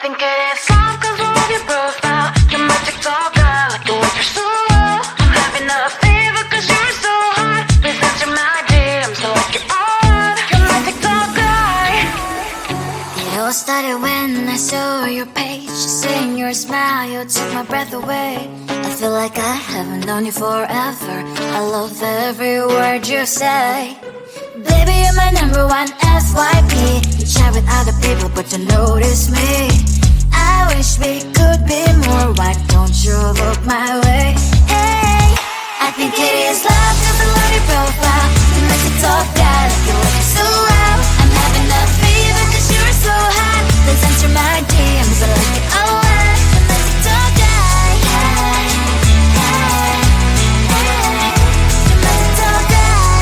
think it is love 'cause I love your profile. You're my TikTok girl, like the way you're so low. I'm having a fever 'cause you're so hot. Please answer my DMs, so like you're on. You're my TikTok guy. It all started when I saw your page. Seeing your smile, you took my breath away. I feel like I haven't known you forever. I love every word you say. Baby, you're my number one FYP. You chat with other people, but you notice me. I wish we could be more. Why don't you look my way? Hey, I think it is love 'cause I love your profile. You make it talk guy, like you look so well. I'm having a fever 'cause you're so hot. Please answer my DMs, I like it a lot. You make it talk guy. Hey, hey, hey. You make it talk guy.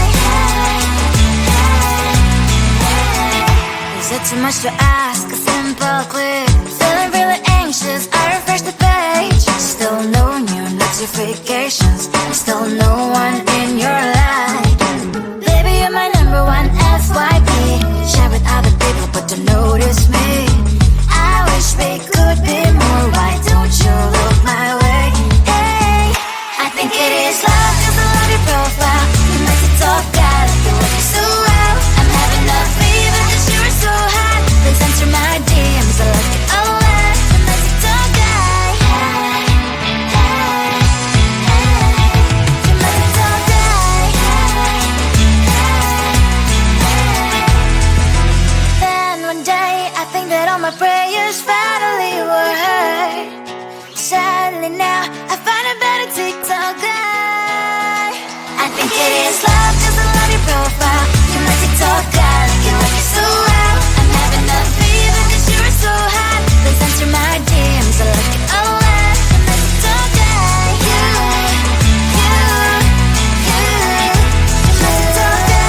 Is it too much to ask? A simple click. Feeling really anxious, I refresh the page. Still no new notifications. Still no one in your life. Baby, you're my number one FYP. Share with other people, but don't notice me. I wish we could be more. Why don't you look my way? Hey, I think it is love 'cause I love your profile. You make it talk guy, like you look so well. I'm having a fever 'cause you're so hot. Please answer my DMs, I like it a lot. You make it talk guy. Hey, hey, hey. You make it talk guy. Hey, hey, hey. Then one day I think that all my prayers finally were heard. Sadly now I find a better TikTok guy. I think it is love 'cause I love your profile. You make it talk guy, like you look so well. I'm having a fever 'cause you're so hot. Please answer my DMs, I like it a lot. You make it talk guy. You make it talk guy.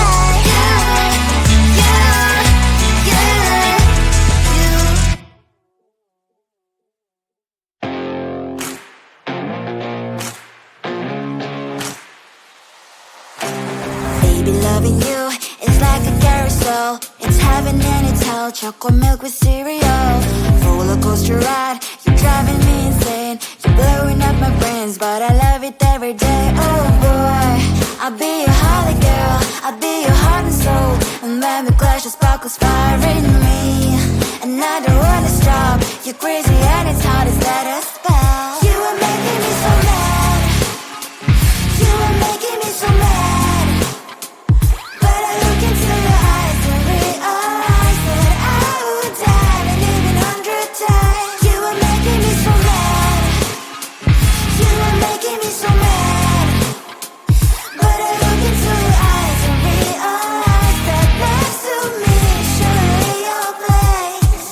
Baby, loving you is like a carousel. It's heaven and it's hell. Chocolate milk with cereal. Roller coaster ride, you're driving me insane. You're blowing up my brains, but I love it every day. Oh boy, I'll be your holly girl. I'll be your heart and soul. And when we clash, the sparkles fire in me. And I don't wanna stop. You're crazy and it's hard as let us spell. You are making me so mad. You are making me so mad. But I look into your eyes and realize that I would die and even 100 times. You are making me so mad. You are making me so mad. But I look into your eyes and realize that next to me is surely your place.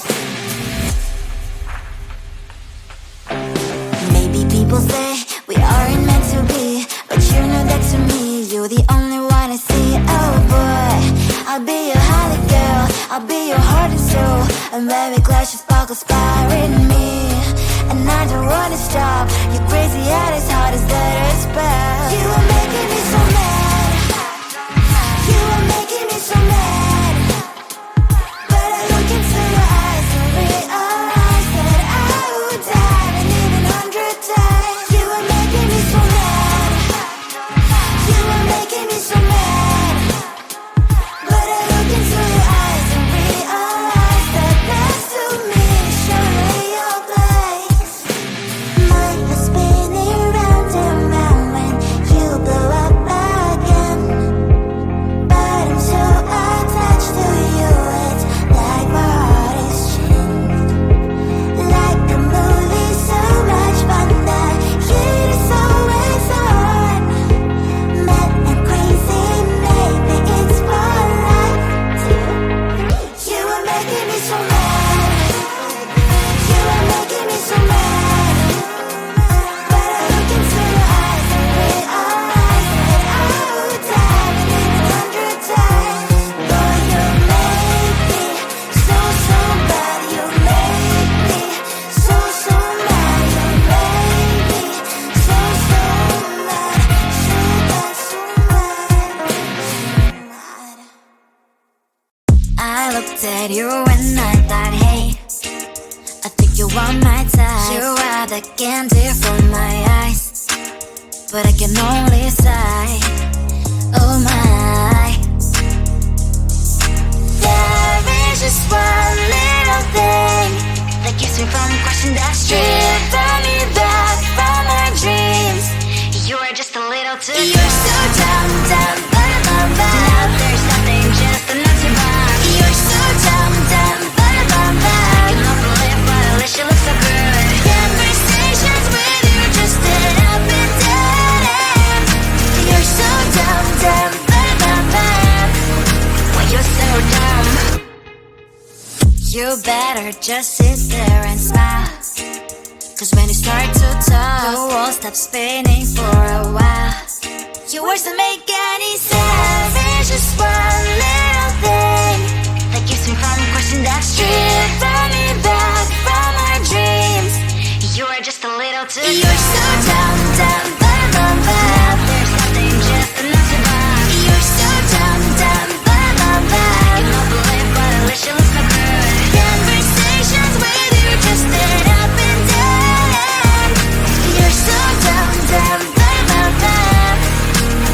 Maybe people say we aren't meant to be, but you know that to me you're the only one I see. Oh boy, I'll be your holly girl. I'll be your heart and soul. And when we clash, the sparkles fire in me. And I don't wanna stop. You're crazy and as hard as let us spell. You are making me so mad. You are making me so mad. But I look into your eyes and realize that I would die and even 100 times. You are making me so mad. You are making me so mad. But I look into your eyes and realize that next to me is surely your place. My heart's spinning round and round when you blow up again. But I'm so attached to you, it's like my heart is chained. Like a movie, so much fun that heat is always on. Mad and crazy, maybe it's for life too. You are making me so mad. You are making me so mad. But I look into your eyes and realize that I would die and even 100 times. Boy, you make me so, so bad. You make me so, so mad. You make me so, so mad. So bad, so mad, so mad. I looked at you and I thought, hey, I think are my type. You are the candy from my eyes, but I can only sigh. Oh my. There is just one little thing that keeps me from crossing that street. Driven me back from my dreams. You are just a little too close. You're so dumb, dumb, but now there's nothing just enough to buy. You're so dumb, dumb, but you love to live, but at least you look so good. Conversations with you just end up in dead end. You're so dumb, dumb, but when you're so dumb. You better just sit there and smile, 'cause when you start to talk, the world stops spinning for a while. Your words don't make any sense. There's just one little thing that keeps me from crossing that street. Driven me back from my dreams. You are just a little too close. You're so dumb, dumb, but there's nothing just enough to buy. You're so dumb, dumb, but you love to live, but at least you look so good. Conversations with you just end up in dead end. You're so dumb, dumb, but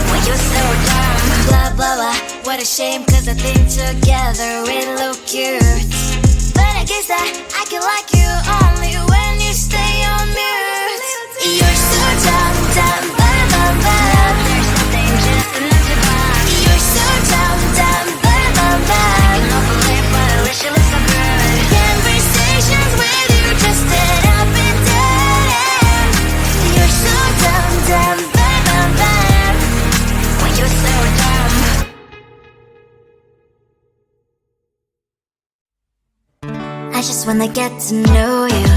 when you're so dumb. Blah, blah, blah, what a shame, 'cause I think together we look cute. But I guess that I can like you only when you stay on mute. You're so dumb, dumb, but there's nothing just enough to buy. You're so dumb, dumb, but you love to live, but at least you look so good. Conversations with you just end up in dead end. You're so dumb, dumb, but when you're so dumb. I just wanna get to know you,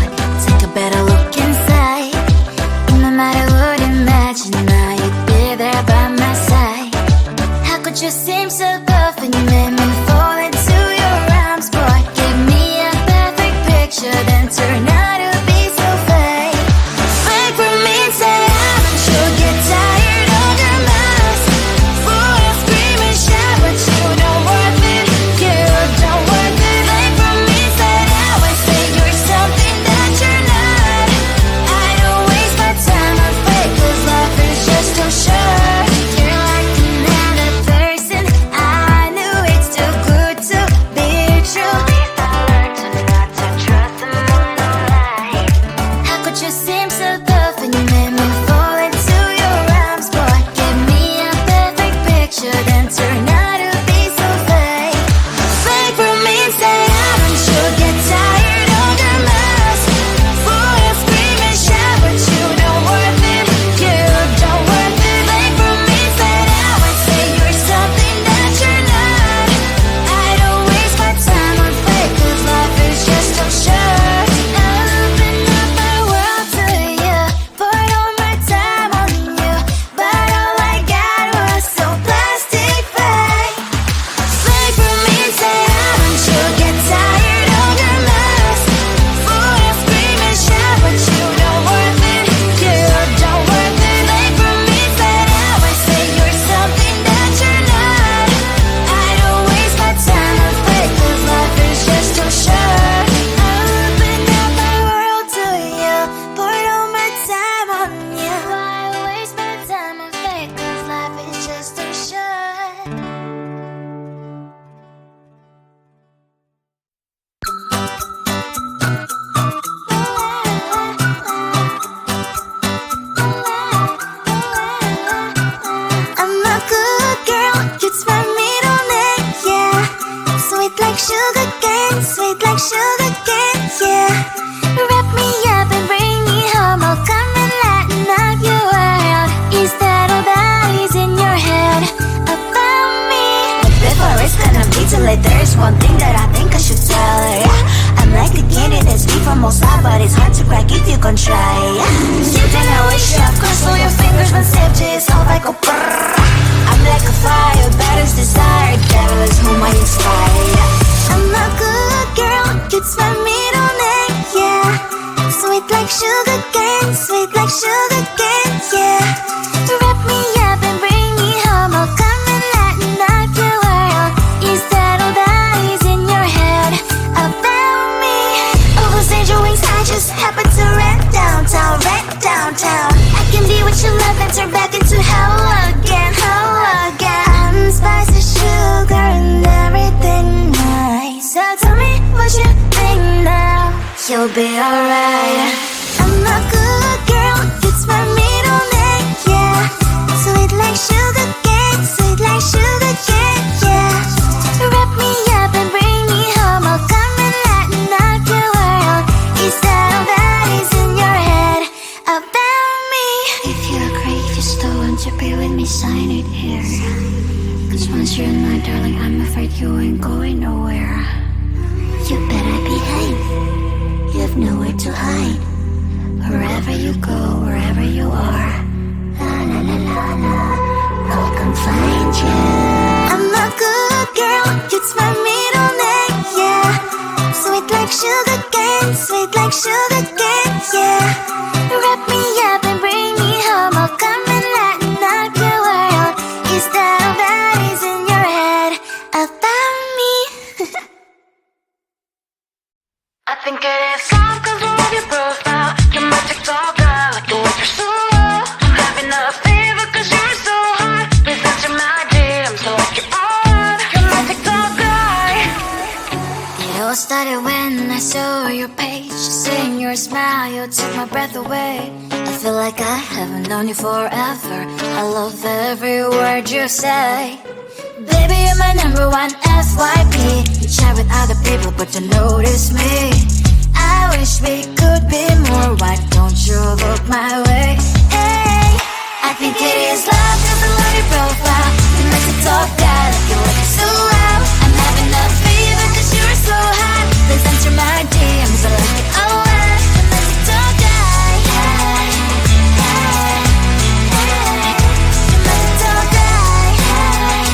take a better look inside. No matter what, imagine now you'd be there by my side. How could you seem so tough when you made me fall into your arms, boy? Give me a perfect picture, then turn out to be so fake. Fake for me, say haven't you get tired of your mess? Full of scream and shout, but you don't worth it. You don't worth it. Fake for me, say I say you're something that you're not. I don't waste my time on fake, 'cause life is just too short. You're like another person. I knew it's too good to be true. At least I learned to not to trust someone online. How could you seem so tough when you made me fall into your arms, boy? Give me a perfect picture, then turn out to be so fake. Fake for me, say haven't you get tired of your mess? Full of scream and shout, but you don't worth it. You don't worth it. Fake for me, say I say you're something that you're not. I don't waste my time on fake, 'cause life is just too short. I open up my world to you, poured all my time on you, but all I got was so plastic fake. Fake for me, say haven't you get tired of your mess? Full of scream and shout, but you don't worth it. You don't worth it. Fake for me, say I say you're something that you're not. I don't waste my time on fake, 'cause life is just too short. I opened up my world to you, poured all my time on you. Why waste my time on fake, 'cause life is just too short. I'm a good girl, it's my middle name, yeah. Sweet like sugar cane, sweet like sugar cane, yeah. Wrap me up and bring me home, I'll come and lighten up your world. Is that all that is in your head about me? But before it's gonna be too late, there's one thing that I think I should tell her, yeah. I'm like the candy that's deep from most high, but it's hard to crack if you can try, yeah. You think I wish you cross all your fingers when safety is off, I go brrrr. I'm like a fire, battles desire, devil is whom I inspire, yeah. I'm a good girl, it's my middle name, yeah. Sweet like sugar cane, sweet like sugar cane, yeah. Wrap me up and bring me home, I'll come and lighten up your world. Is that all that is in your head about me? Oh, those angel wings, I just you'll be alright. I'm a good girl, it's my middle name, yeah. Sweet like sugar cane, sweet like sugar cane, yeah. Wrap me up and bring me home, I'll come and lighten up your world. Is that all that is in your head about me? If you agree, if you still want to be with me, sign it here. Cause once you're in my darling, I'm afraid you ain't going nowhere. You better behave, you have nowhere to hide. Wherever you go, wherever you are, la la la la la, I'll come find you. I'm a good girl, it's my middle name, yeah. Sweet like sugar cane, sweet like sugar cane, yeah. Wrap me up and bring me home, I'll come and lighten up your world. Is that all that is in your head about me? I think it is time cause I love your profile. You're my TikTok girl, like the way you're so low. I'm having a fever cause you're so hot. Please answer my DMs like you're on. You're my TikTok guy. It all started when I saw your page. Seeing your smile, you took my breath away. I feel like I haven't known you forever. I love every word you say. Baby, you're my number one FYP. You chat with other people but don't notice me. I wish we could be more. Why don't you look my way? Hey, I think it is love cause I love your profile. You make it talk that like you're looking so well. I'm having a fever cause you're so hot. Please answer my DMs, I like it all right. You make it talk that, hey, hey, hey. You make it talk that, hey, hey,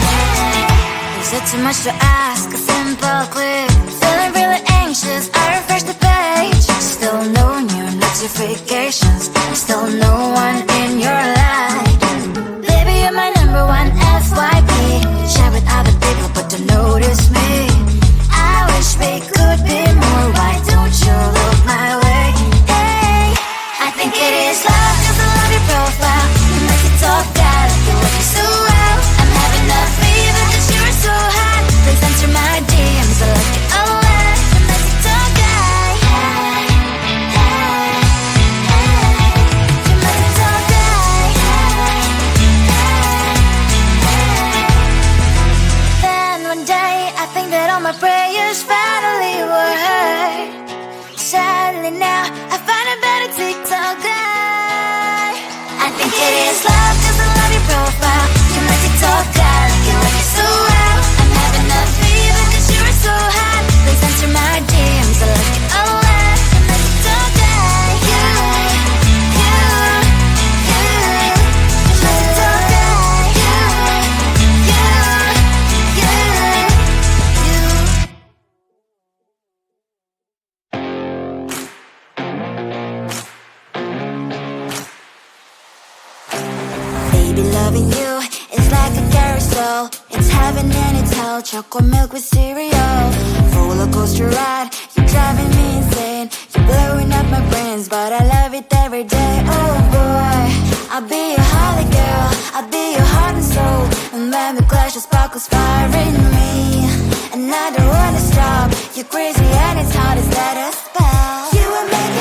hey. Is it too much to ask? A simple click. Feeling really anxious, I refresh the page. Still no new notifications, still no one in your life. Baby, you're my number one FYP. Share with other people but don't notice me. I wish we could be more. Why don't you look my way? Hey, I think it is love cause I love your profile. You make it talk that like you're looking so well. I'm having a fever cause you're so hot. Please answer my DMs, I like it all right. You make it talk that, hey, hey, hey. You make it talk that, hey, hey, hey. Then one day I think that all my prayers finally were heard. Sadly now I find a better TikTok guy. I think it is love cause I love your profile. You make it talk that like you're looking so well. I'm having a fever cause you're so hot. Please answer my DMs, I like it all right. You make it talk that, you, you, you. You make it talk that, you, you, you, you. Baby, loving you is like a carousel. It's heaven and it's hell. Chocolate milk with cereal. Roller coaster ride, you're driving me insane. You're blowing up my brains, but I love it every day. Oh boy, I'll be your holly girl, I'll be your heart and soul. And when we clash, the sparkles fire in me. And I don't wanna stop, you're crazy and it's hard as that a spell. You will make